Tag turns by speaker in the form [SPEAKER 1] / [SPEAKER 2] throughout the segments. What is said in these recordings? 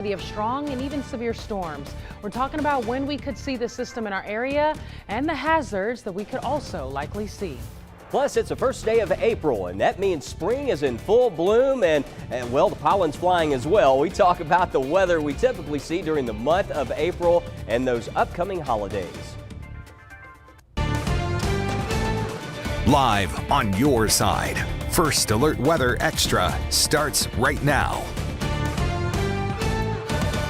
[SPEAKER 1] Of strong and even severe storms. We're talking about when we could see the system in our area and the hazards that we could also likely see.
[SPEAKER 2] Plus, it's the first day of April, and that means spring is in full bloom and well, the pollen's flying as well. We talk about the weather we typically see during the month of April and those upcoming holidays.
[SPEAKER 3] Live on your side. First Alert Weather Extra starts right now.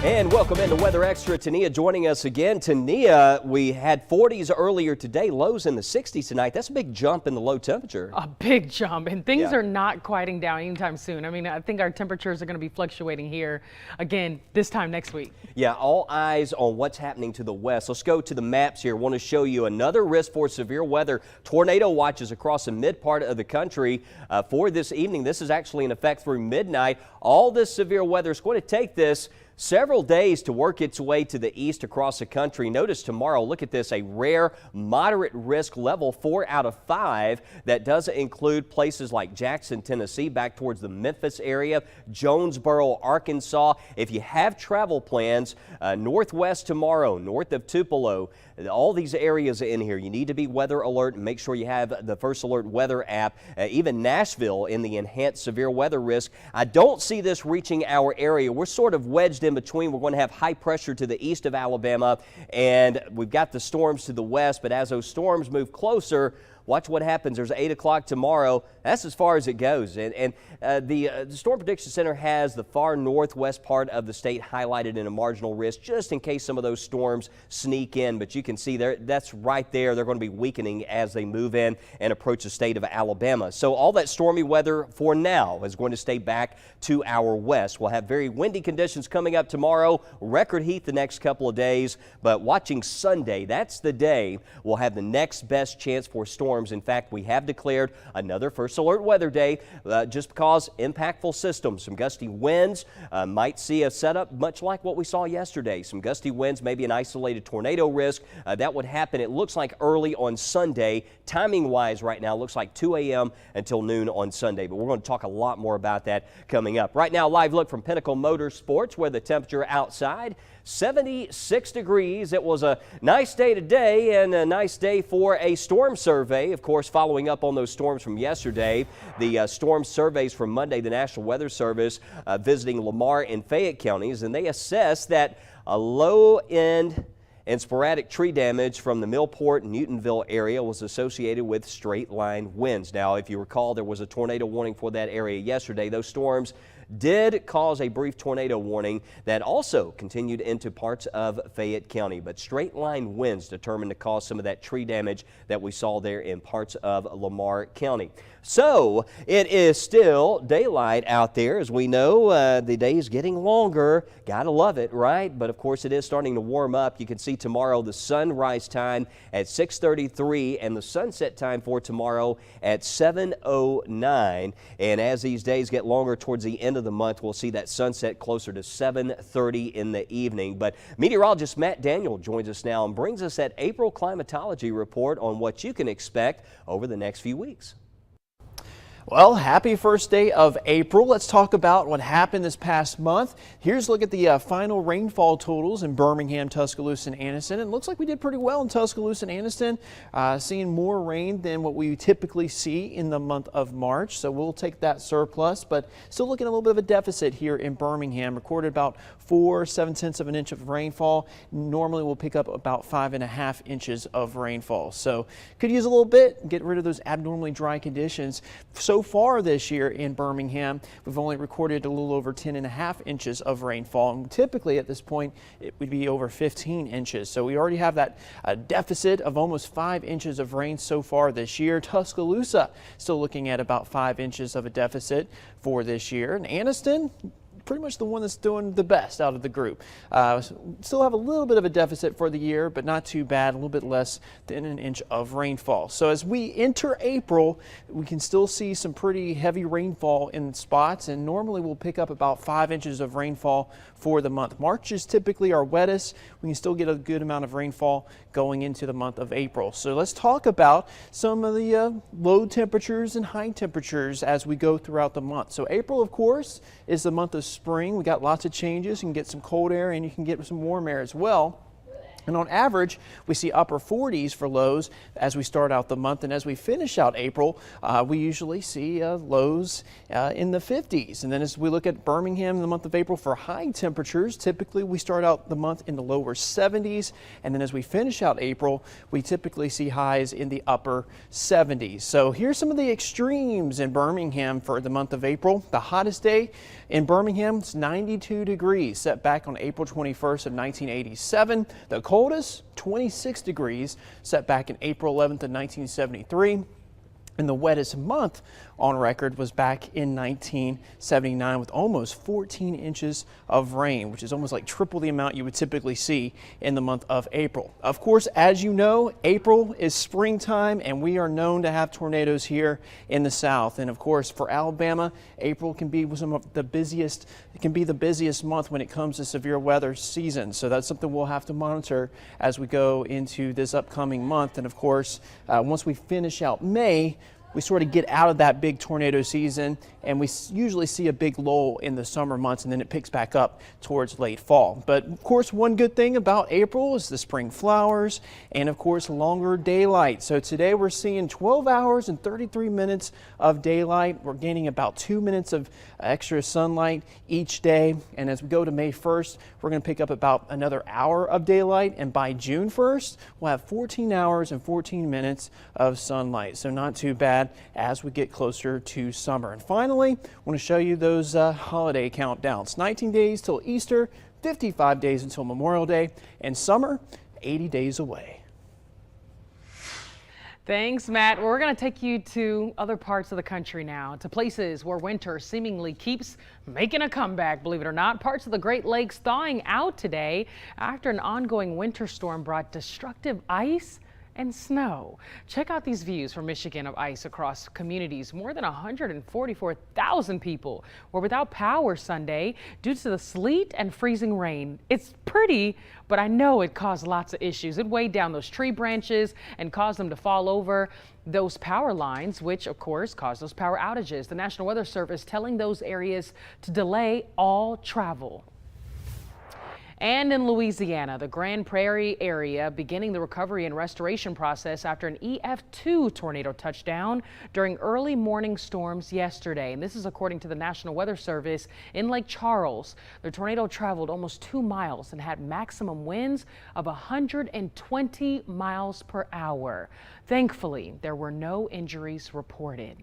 [SPEAKER 2] And welcome into Weather Extra. Tania joining us again. Tania, we had 40s earlier today, lows in the 60s tonight. That's a big jump in the low temperature.
[SPEAKER 1] A big jump, and things are not quieting down anytime soon. I mean, I think our temperatures are going to be fluctuating here again this time next week.
[SPEAKER 2] Yeah, all eyes on what's happening to the west. Let's go to the maps here. I want to show you another risk for severe weather. Tornado watches across the mid part of the country for this evening. This is actually in effect through midnight. All this severe weather is going to take this several days to work its way to the east across the country. Notice tomorrow, look at this, a rare moderate risk level 4 out of 5. That does include places like Jackson, Tennessee, back towards the Memphis area, Jonesboro, Arkansas. If you have travel plans, northwest tomorrow, north of Tupelo, all these areas in here, you need to be weather alert and make sure you have the First Alert weather app. Even Nashville in the enhanced severe weather risk. I don't see this reaching our area. We're sort of wedged in between. We're going to have high pressure to the east of Alabama, and we've got the storms to the west. But as those storms move closer, watch what happens. There's 8 o'clock tomorrow. That's as far as it goes. And the Storm Prediction Center has the far northwest part of the state highlighted in a marginal risk just in case some of those storms sneak in. But you can see there, that's right there. They're going to be weakening as they move in and approach the state of Alabama. So all that stormy weather for now is going to stay back to our west. We'll have very windy conditions coming up tomorrow, record heat the next couple of days. But watching Sunday, that's the day we'll have the next best chance for storms. In fact, we have declared another First Alert Weather Day just because impactful systems, some gusty winds, might see a setup much like what we saw yesterday. Some gusty winds, maybe an isolated tornado risk. That would happen, it looks like, early on Sunday. Timing-wise right now, looks like 2 a.m. until noon on Sunday. But we're going to talk a lot more about that coming up. Right now, live look from Pinnacle Motorsports, where the temperature outside 76 degrees. It was a nice day today and a nice day for a storm survey. Of course, following up on those storms from yesterday, the storm surveys from Monday, the National Weather Service visiting Lamar and Fayette counties, and they assessed that a low end and sporadic tree damage from the Millport and Newtonville area was associated with straight line winds. Now, if you recall, there was a tornado warning for that area yesterday. Those storms did cause a brief tornado warning that also continued into parts of Fayette County, but straight line winds determined to cause some of that tree damage that we saw there in parts of Lamar County. So it is still daylight out there. As we know, the day is getting longer. Gotta love it, right? But of course it is starting to warm up. You can see tomorrow the sunrise time at 6:33 and the sunset time for tomorrow at 7:09. And as these days get longer towards the end of the month, we'll see that sunset closer to 7:30 in the evening. But meteorologist Matt Daniel joins us now and brings us that April climatology report on what you can expect over the next few weeks.
[SPEAKER 4] Well, happy first day of April. Let's talk about what happened this past month. Here's a look at the final rainfall totals in Birmingham, Tuscaloosa, and Anniston. It looks like we did pretty well in Tuscaloosa and Anniston, seeing more rain than what we typically see in the month of March. So we'll take that surplus, but still looking at a little bit of a deficit here in Birmingham. Recorded about 4.7 of an inch of rainfall. Normally we'll pick up about 5.5 inches of rainfall. So could use a little bit, get rid of those abnormally dry conditions. So far this year in Birmingham, we've only recorded a little over 10.5 inches of rainfall, and typically at this point it would be over 15 inches. So we already have that deficit of almost 5 inches of rain so far this year. Tuscaloosa still looking at about 5 inches of a deficit for this year, and Anniston pretty much the one that's doing the best out of the group. Still have a little bit of a deficit for the year, but not too bad, a little bit less than an inch of rainfall. So as we enter April, we can still see some pretty heavy rainfall in spots, and normally we'll pick up about 5 inches of rainfall for the month. March is typically our wettest. We can still get a good amount of rainfall going into the month of April. So let's talk about some of the low temperatures and high temperatures as we go throughout the month. So April, of course, is the month of spring. We got lots of changes. You can get some cold air and you can get some warm air as well. And on average, we see upper 40s for lows as we start out the month. And as we finish out April, we usually see lows in the 50s. And then as we look at Birmingham in the month of April for high temperatures, typically we start out the month in the lower 70s. And then as we finish out April, we typically see highs in the upper 70s. So here's some of the extremes in Birmingham for the month of April. The hottest day in Birmingham is 92 degrees, set back on April 21st of 1987. The coldest, 26 degrees, set back in April 11th of 1973. And the wettest month on record was back in 1979 with almost 14 inches of rain, which is almost like triple the amount you would typically see in the month of April. Of course, as you know, April is springtime and we are known to have tornadoes here in the south. And of course, for Alabama, April can be some of the busiest, it can be the busiest month when it comes to severe weather season. So that's something we'll have to monitor as we go into this upcoming month. And of course, once we finish out May, we sort of get out of that big tornado season and we usually see a big lull in the summer months and then it picks back up towards late fall. But of course, one good thing about April is the spring flowers and of course longer daylight. So today we're seeing 12 hours and 33 minutes of daylight. We're gaining about 2 minutes of extra sunlight each day. And as we go to May 1st, we're going to pick up about another hour of daylight. And by June 1st, we'll have 14 hours and 14 minutes of sunlight. So not too bad as we get closer to summer. And finally, I want to show you those holiday countdowns. 19 days till Easter, 55 days until Memorial Day, and summer, 80 days away.
[SPEAKER 1] Thanks, Matt. We're going to take you to other parts of the country now, to places where winter seemingly keeps making a comeback, believe it or not. Parts of the Great Lakes thawing out today after an ongoing winter storm brought destructive ice and snow. Check out these views from Michigan of ice across communities. More than 144,000 people were without power Sunday due to the sleet and freezing rain. It's pretty, but I know it caused lots of issues. It weighed down those tree branches and caused them to fall over those power lines, which of course caused those power outages. The National Weather Service telling those areas to delay all travel. And in Louisiana, the Grand Prairie area beginning the recovery and restoration process after an EF2 tornado touchdown during early morning storms yesterday. And this is according to the National Weather Service in Lake Charles. The tornado traveled almost 2 miles and had maximum winds of 120 miles per hour. Thankfully, there were no injuries reported.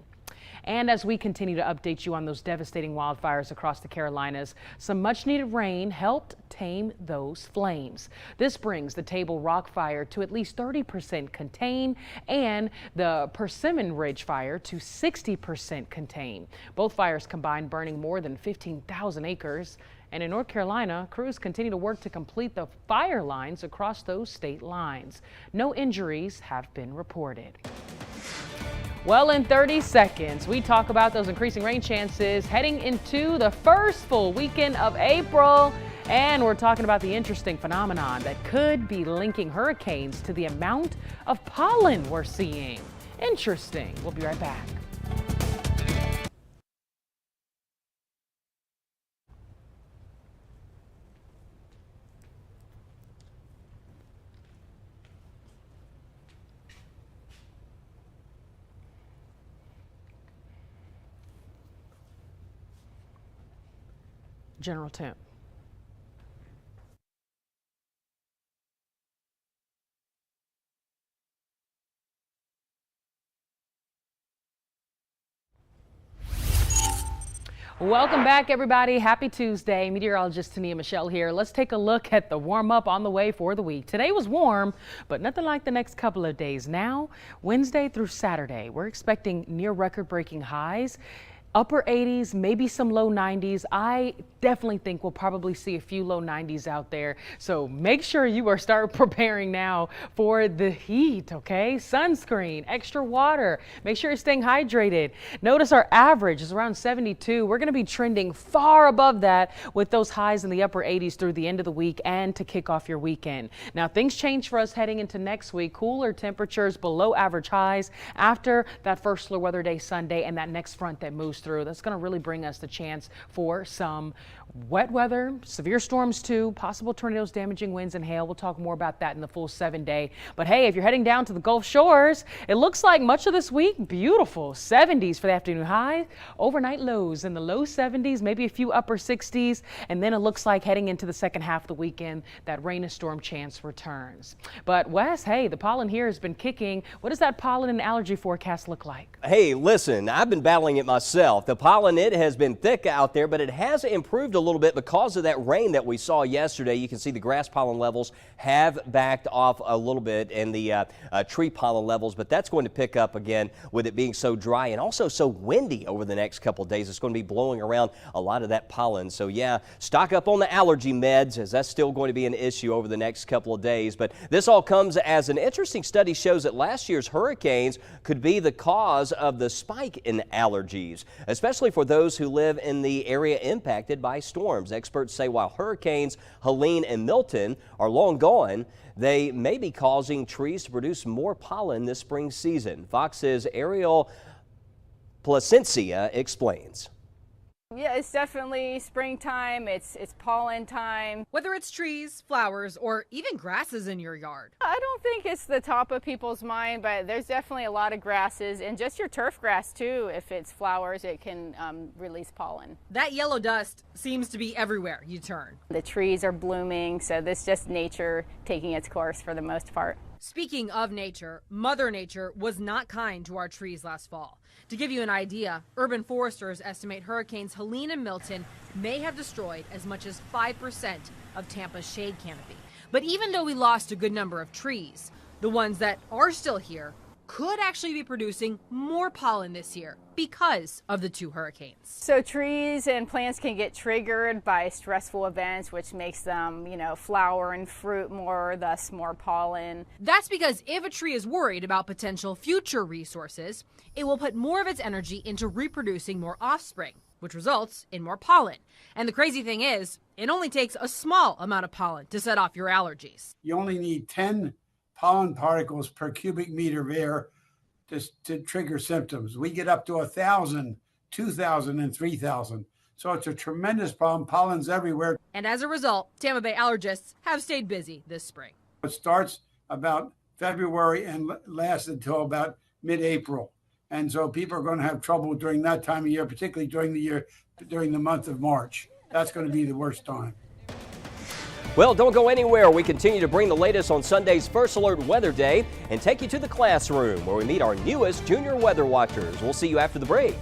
[SPEAKER 1] And as we continue to update you on those devastating wildfires across the Carolinas, some much needed rain helped tame those flames. This brings the Table Rock fire to at least 30% contained and the Persimmon Ridge fire to 60% contained. Both fires combined burning more than 15,000 acres. And in North Carolina, crews continue to work to complete the fire lines across those state lines. No injuries have been reported. Well, in 30 seconds, we talk about those increasing rain chances heading into the first full weekend of April. And we're talking about the interesting phenomenon that could be linking hurricanes to the amount of pollen we're seeing. Interesting. We'll be right back. General temp. Welcome back, everybody. Happy Tuesday. Meteorologist Tania Michelle here. Let's take a look at the warm up on the way for the week. Today was warm, but nothing like the next couple of days. Now, Wednesday through Saturday, we're expecting near record breaking highs. Upper 80s, maybe some low 90s. I definitely think we'll probably see a few low 90s out there. So make sure you are start preparing now for the heat, okay? Sunscreen, extra water. Make sure you're staying hydrated. Notice our average is around 72. We're going to be trending far above that with those highs in the upper 80s through the end of the week and to kick off your weekend. Now things change for us heading into next week. Cooler temperatures, below average highs after that first slow weather day Sunday and that next front that moves through. through, that's going to really bring us the chance for some wet weather, severe storms too, possible tornadoes, damaging winds and hail. We'll talk more about that in the full 7-day. But hey, if you're heading down to the Gulf Shores, it looks like much of this week, beautiful 70s for the afternoon high, overnight lows in the low 70s, maybe a few upper 60s. And then it looks like heading into the second half of the weekend, that rain and storm chance returns. But Wes, hey, the pollen here has been kicking. What does that pollen and allergy forecast look like?
[SPEAKER 2] Hey, listen, I've been battling it myself. The pollen, it has been thick out there, but it has improved a little bit because of that rain that we saw yesterday. You can see the grass pollen levels have backed off a little bit and the tree pollen levels, but that's going to pick up again with it being so dry and also so windy over the next couple of days. It's going to be blowing around a lot of that pollen. So yeah, stock up on the allergy meds, as that's still going to be an issue over the next couple of days. But this all comes as an interesting study shows that last year's hurricanes could be the cause of the spike in allergies, especially for those who live in the area impacted by storms. Experts say while hurricanes Helene and Milton are long gone, they may be causing trees to produce more pollen this spring season. Fox's Ariel Placencia explains.
[SPEAKER 5] Yeah, it's definitely springtime. It's pollen time.
[SPEAKER 1] Whether it's trees, flowers, or even grasses in your yard.
[SPEAKER 5] I don't think it's the top of people's mind, but there's definitely a lot of grasses, and just your turf grass too. If it's flowers, it can release pollen.
[SPEAKER 1] That yellow dust seems to be everywhere you turn.
[SPEAKER 5] The trees are blooming, so this is just nature taking its course for the most part.
[SPEAKER 6] Speaking of nature, Mother Nature was not kind to our trees last fall. To give you an idea, urban foresters estimate hurricanes Helene and Milton may have destroyed as much as 5% of Tampa's shade canopy. But even though we lost a good number of trees, the ones that are still here could actually be producing more pollen this year because of the two hurricanes.
[SPEAKER 5] So trees and plants can get triggered by stressful events, which makes them, flower and fruit more, thus more pollen.
[SPEAKER 6] That's because if a tree is worried about potential future resources, it will put more of its energy into reproducing more offspring, which results in more pollen. And the crazy thing is, it only takes a small amount of pollen to set off your allergies.
[SPEAKER 7] You only need 10 pollen particles per cubic meter of air to trigger symptoms. We get up to 1,000, 2,000, and 3,000. So it's a tremendous problem. Pollen's everywhere.
[SPEAKER 6] And as a result, Tampa Bay allergists have stayed busy this spring.
[SPEAKER 7] It starts about February and lasts until about mid-April. And so people are going to have trouble during that time of year, particularly during the month of March. That's going to be the worst time.
[SPEAKER 2] Well, don't go anywhere. We continue to bring the latest on Sunday's First Alert Weather Day and take you to the classroom where we meet our newest junior weather watchers. We'll see you after the break.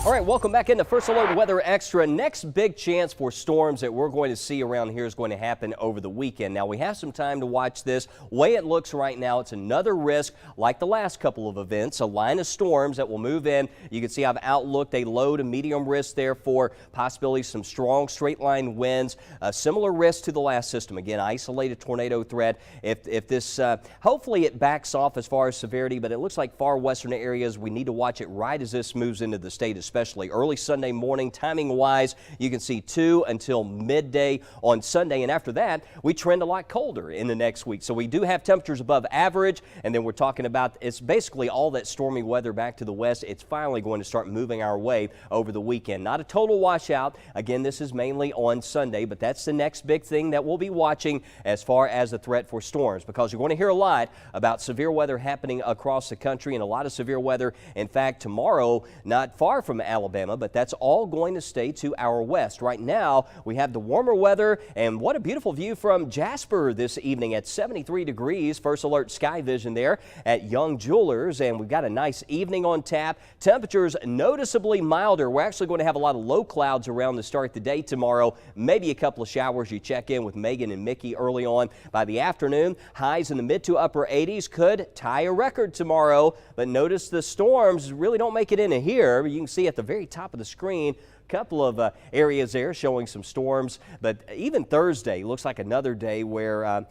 [SPEAKER 2] All right, welcome back into First Alert Weather Extra. Next big chance for storms that we're going to see around here is going to happen over the weekend. Now, we have some time to watch this. Way it looks right now, it's another risk like the last couple of events, a line of storms that will move in. You can see I've outlooked a low to medium risk there for possibly some strong straight line winds. Similar risk to the last system. Again, isolated tornado threat. If this, hopefully it backs off as far as severity, but it looks like far western areas, we need to watch it right as this moves into the state, especially early Sunday morning. Timing wise, you can see 2 until midday on Sunday, and after that we trend a lot colder in the next week. So we do have temperatures above average, and then we're talking about it's basically all that stormy weather back to the west. It's finally going to start moving our way over the weekend. Not a total washout. Again, this is mainly on Sunday, but that's the next big thing that we'll be watching as far as the threat for storms, because you're going to hear a lot about severe weather happening across the country, and a lot of severe weather, in fact, tomorrow, not far from Alabama, but that's all going to stay to our west. Right now, we have the warmer weather, and what a beautiful view from Jasper this evening at 73 degrees. First Alert Sky Vision there at Young Jewelers, and we've got a nice evening on tap. Temperatures noticeably milder. We're actually going to have a lot of low clouds around to start the day tomorrow. Maybe a couple of showers. You check in with Megan and Mickey early on. By the afternoon, highs in the mid to upper 80s could tie a record tomorrow, but notice the storms really don't make it into here. You can see at the very top of the screen, couple of areas there showing some storms, but even Thursday looks like another day where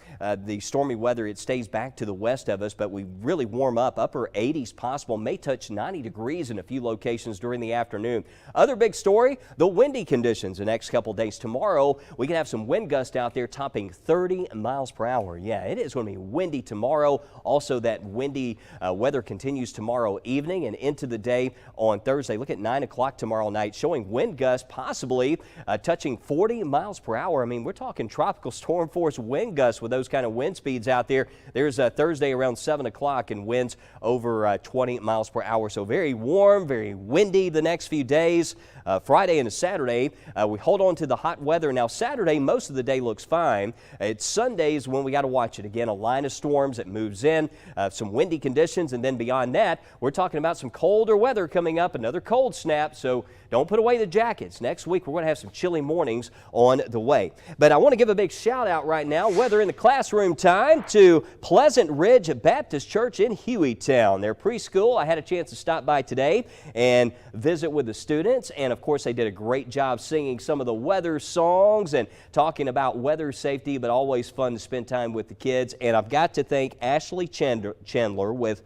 [SPEAKER 2] the stormy weather, it stays back to the west of us, but we really warm up. Upper 80s possible, may touch 90 degrees in a few locations during the afternoon. Other big story, the windy conditions the next couple days. Tomorrow we can have some wind gusts out there topping 30 miles per hour. Yeah, it is going to be windy tomorrow. Also, that windy weather continues tomorrow evening and into the day on Thursday. Look at 9 o'clock tomorrow night, showing wind gusts possibly touching 40 miles per hour. I mean, we're talking tropical storm force wind gusts with those kind of wind speeds out there. There's Thursday around 7 o'clock and winds over 20 miles per hour. So very warm, very windy the next few days. Friday and Saturday, we hold on to the hot weather. Now, Saturday, most of the day looks fine. It's Sundays when we got to watch it. Again, a line of storms that moves in, some windy conditions, and then beyond that, we're talking about some colder weather coming up, another cold snap. So don't put away the jackets. Next week, we're going to have some chilly mornings on the way. But I want to give a big shout out right now, Weather in the Classroom time, to Pleasant Ridge Baptist Church in Hueytown. Their preschool, I had a chance to stop by today and visit with the students. And of course, they did a great job singing some of the weather songs and talking about weather safety, but always fun to spend time with the kids. And I've got to thank Ashley Chandler with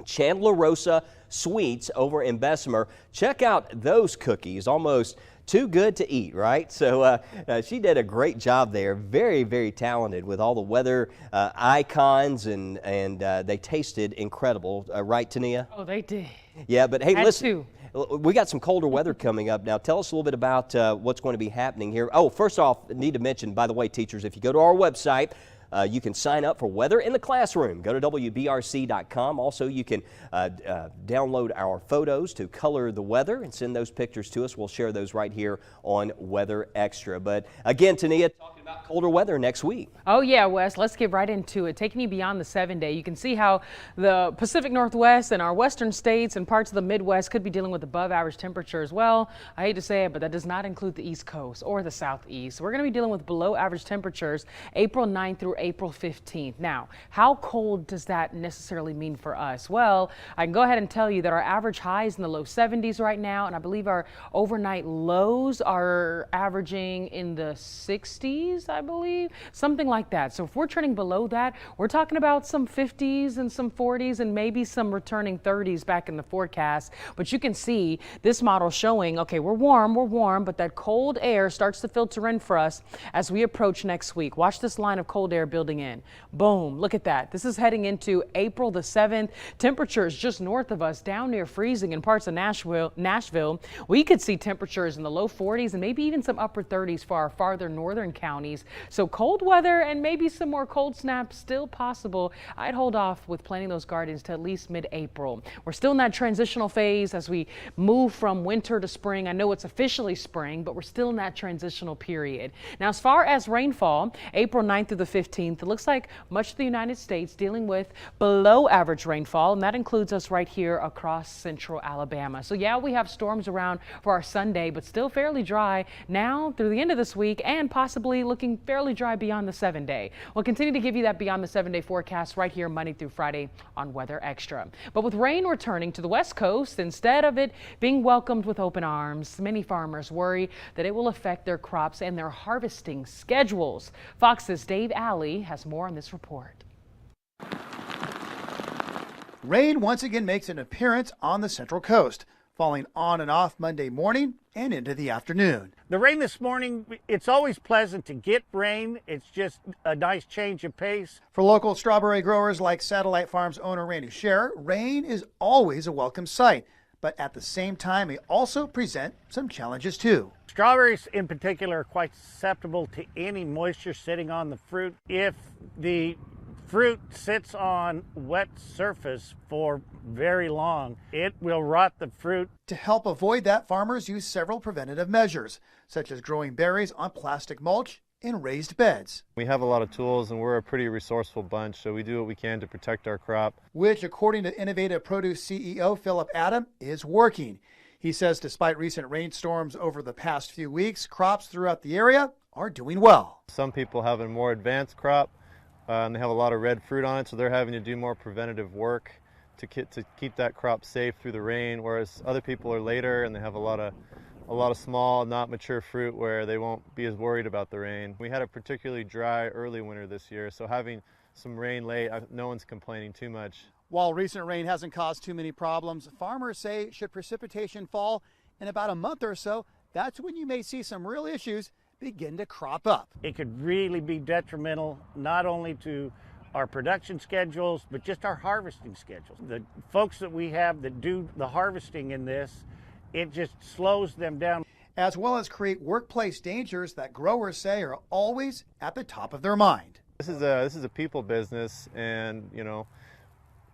[SPEAKER 2] Chandler Rosa Sweets over in Bessemer. Check out those cookies, almost too good to eat, right? So she did a great job there. Very, very talented with all the weather icons, and they tasted incredible. Right, Tania?
[SPEAKER 1] Oh, they did.
[SPEAKER 2] Yeah, but hey,
[SPEAKER 1] Had
[SPEAKER 2] listen.
[SPEAKER 1] to.
[SPEAKER 2] We got some colder weather coming up. Now, tell us a little bit about what's going to be happening here. Oh, first off, I need to mention, by the way, teachers, if you go to our website, you can sign up for Weather in the Classroom. Go to WBRC.com. Also, you can download our photos to color the weather and send those pictures to us. We'll share those right here on Weather Extra. But again, Tania, talking about colder weather next week.
[SPEAKER 1] Oh yeah, Wes, let's get right into it. Taking you beyond the 7-day, you can see how the Pacific Northwest and our western states and parts of the Midwest could be dealing with above average temperatures. Well, I hate to say it, but that does not include the East Coast or the Southeast. We're going to be dealing with below average temperatures April 9th through April 15th. Now, how cold does that necessarily mean for us? Well, I can go ahead and tell you that our average high is in the low 70s right now, and I believe our overnight lows are averaging in the 60s, I believe, something like that. So if we're trending below that, we're talking about some 50s and some 40s and maybe some returning 30s back in the forecast. But you can see this model showing, okay, we're warm, but that cold air starts to filter in for us as we approach next week. Watch this line of cold air building in. Boom, look at that. This is heading into April the 7th. Temperatures just north of us, down near freezing in parts of Nashville. We could see temperatures in the low 40s and maybe even some upper 30s for our farther northern counties. So cold weather and maybe some more cold snaps still possible. I'd hold off with planting those gardens to at least mid-April. We're still in that transitional phase as we move from winter to spring. I know it's officially spring, but we're still in that transitional period. Now, as far as rainfall, April 9th through the 15th, 14th. It looks like much of the United States dealing with below average rainfall, and that includes us right here across central Alabama. So yeah, we have storms around for our Sunday, but still fairly dry now through the end of this week and possibly looking fairly dry beyond the 7-day. We'll continue to give you that beyond the 7-day forecast right here Monday through Friday on Weather Extra. But with rain returning to the West Coast, instead of it being welcomed with open arms, many farmers worry that it will affect their crops and their harvesting schedules. Fox's Dave Alley has more on this report.
[SPEAKER 8] Rain once again makes an appearance on the Central Coast, falling on and off Monday morning and into the afternoon.
[SPEAKER 9] The rain this morning, it's always pleasant to get rain. It's just a nice change of pace.
[SPEAKER 8] For local strawberry growers like Satellite Farms owner Randy Scherer, rain is always a welcome sight, but at the same time, they also present some challenges too.
[SPEAKER 9] Strawberries in particular are quite susceptible to any moisture sitting on the fruit. If the fruit sits on wet surface for very long, it will rot the fruit.
[SPEAKER 8] To help avoid that, farmers use several preventative measures, such as growing berries on plastic mulch in raised beds.
[SPEAKER 10] We have a lot of tools and we're a pretty resourceful bunch, so we do what we can to protect our crop.
[SPEAKER 8] Which, according to Innovative Produce CEO Philip Adam, is working. He says despite recent rainstorms over the past few weeks, crops throughout the area are doing well.
[SPEAKER 10] Some people have a more advanced crop and they have a lot of red fruit on it, so they're having to do more preventative work to keep that crop safe through the rain, whereas other people are later and they have a lot of small, not mature fruit where they won't be as worried about the rain. We had a particularly dry early winter this year, so having some rain late, no one's complaining too much.
[SPEAKER 8] While recent rain hasn't caused too many problems, farmers say should precipitation fall in about a month or so, that's when you may see some real issues begin to crop up.
[SPEAKER 9] It could really be detrimental not only to our production schedules, but just our harvesting schedules. The folks that we have that do the harvesting in this, it just slows them down.
[SPEAKER 8] As well as create workplace dangers that growers say are always at the top of their mind.
[SPEAKER 10] This is a people business, and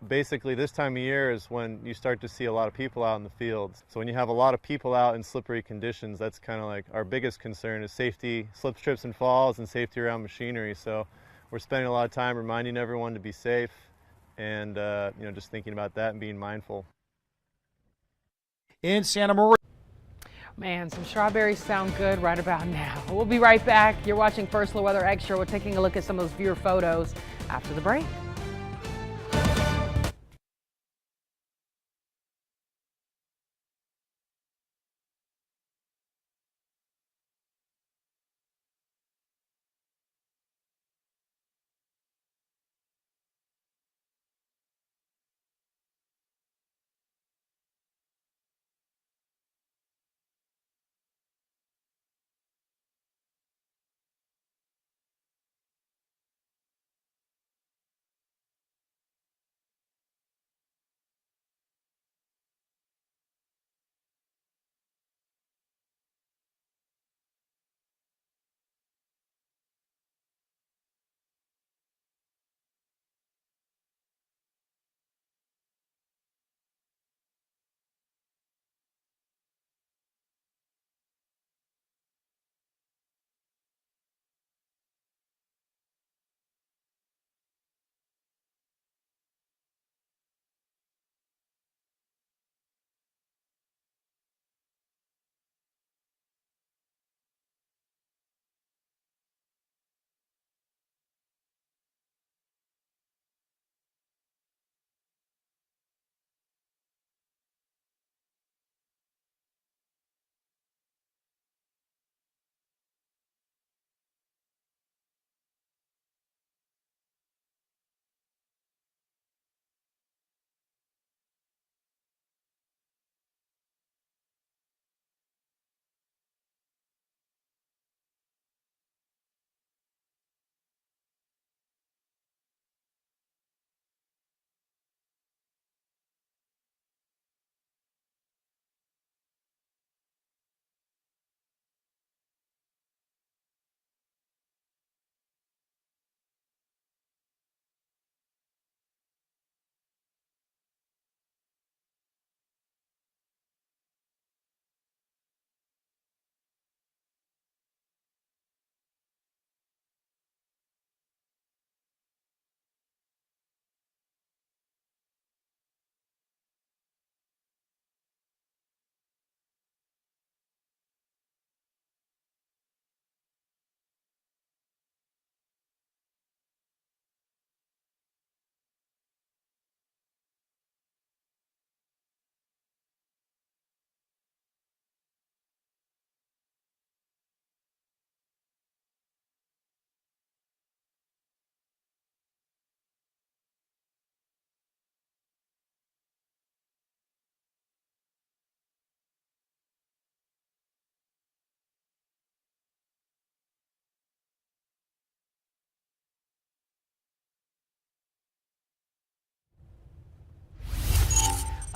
[SPEAKER 10] basically this time of year is when you start to see a lot of people out in the fields. So when you have a lot of people out in slippery conditions, that's kind of like our biggest concern is safety, slip, trips and falls, and safety around machinery. So we're spending a lot of time reminding everyone to be safe and just thinking about that and being mindful.
[SPEAKER 8] In Santa Maria.
[SPEAKER 1] Man, some strawberries sound good right about now. We'll be right back. You're watching First Alert Weather Extra. We're taking a look at some of those viewer photos after the break.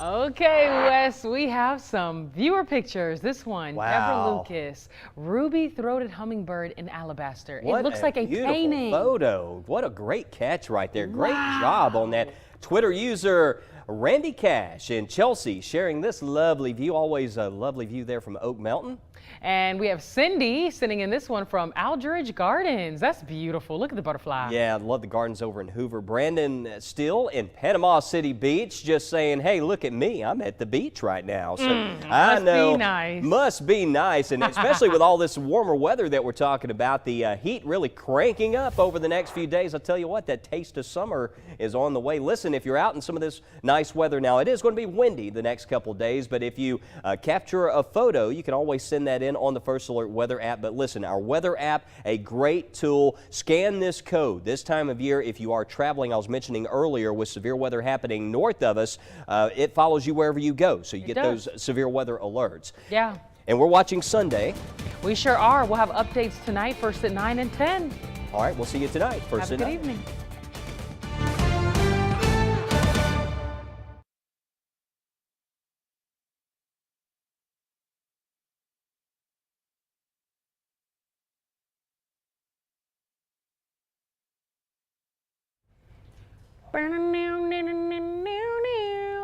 [SPEAKER 1] Okay, Wes, we have some viewer pictures. This one,
[SPEAKER 2] Wow.
[SPEAKER 1] Deborah Lucas, ruby-throated hummingbird in alabaster.
[SPEAKER 2] What
[SPEAKER 1] It looks like a
[SPEAKER 2] beautiful
[SPEAKER 1] painting.
[SPEAKER 2] photo. What a great catch right there. Great job on that. Twitter user Randy Cash in Chelsea sharing this lovely view. Always a lovely view there from Oak Mountain.
[SPEAKER 1] And we have Cindy sending in this one from Aldridge Gardens. That's beautiful. Look at the butterfly.
[SPEAKER 2] Yeah, I love the gardens over in Hoover. Brandon still in Panama City Beach, just saying, hey, look at me. I'm at the beach right now. So I know.
[SPEAKER 1] Must be nice.
[SPEAKER 2] Must be nice. And especially with all this warmer weather that we're talking about, the heat really cranking up over the next few days. I'll tell you what, that taste of summer is on the way. Listen, if you're out in some of this nice weather now, it is going to be windy the next couple of days, but if you capture a photo, you can always send that in on the First Alert Weather app. But listen, our weather app, a great tool. Scan this code. This time of year, if you are traveling, I was mentioning earlier, with severe weather happening north of us, it follows you wherever you go, so you get those severe weather alerts.
[SPEAKER 1] Yeah.
[SPEAKER 2] And we're watching Sunday.
[SPEAKER 1] We sure are. We'll have updates tonight, first at 9 and 10.
[SPEAKER 2] All right, we'll see you tonight. First
[SPEAKER 1] Have a
[SPEAKER 2] at
[SPEAKER 1] good
[SPEAKER 2] 9.
[SPEAKER 1] evening.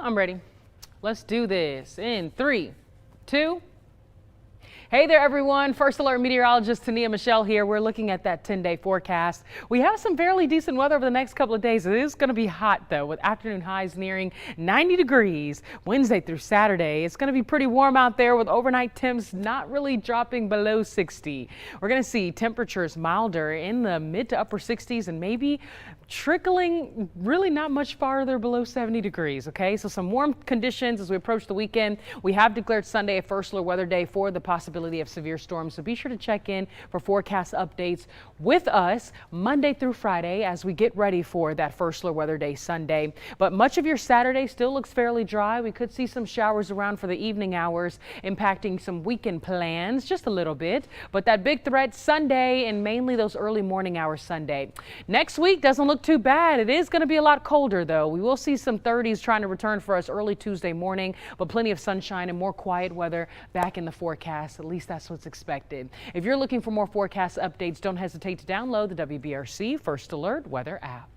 [SPEAKER 1] I'm ready. Let's do this in 3, 2. Hey there, everyone. First Alert meteorologist Tania Michelle here. We're looking at that 10-day forecast. We have some fairly decent weather over the next couple of days. It is going to be hot, though, with afternoon highs nearing 90 degrees Wednesday through Saturday. It's going to be pretty warm out there with overnight temps not really dropping below 60. We're going to see temperatures milder in the mid to upper 60s and maybe trickling really not much farther below 70 degrees. Okay, so some warm conditions as we approach the weekend. We have declared Sunday a First Alert Weather Day for the possibility of severe storms, so be sure to check in for forecast updates with us Monday through Friday as we get ready for that First Alert Weather Day Sunday. But much of your Saturday still looks fairly dry. We could see some showers around for the evening hours, impacting some weekend plans just a little bit, but that big threat Sunday and mainly those early morning hours Sunday. Next week doesn't look too bad. It is going to be a lot colder, though. We will see some 30s trying to return for us early Tuesday morning, but plenty of sunshine and more quiet weather back in the forecast. At least that's what's expected. If you're looking for more forecast updates, don't hesitate to download the WBRC First Alert Weather app.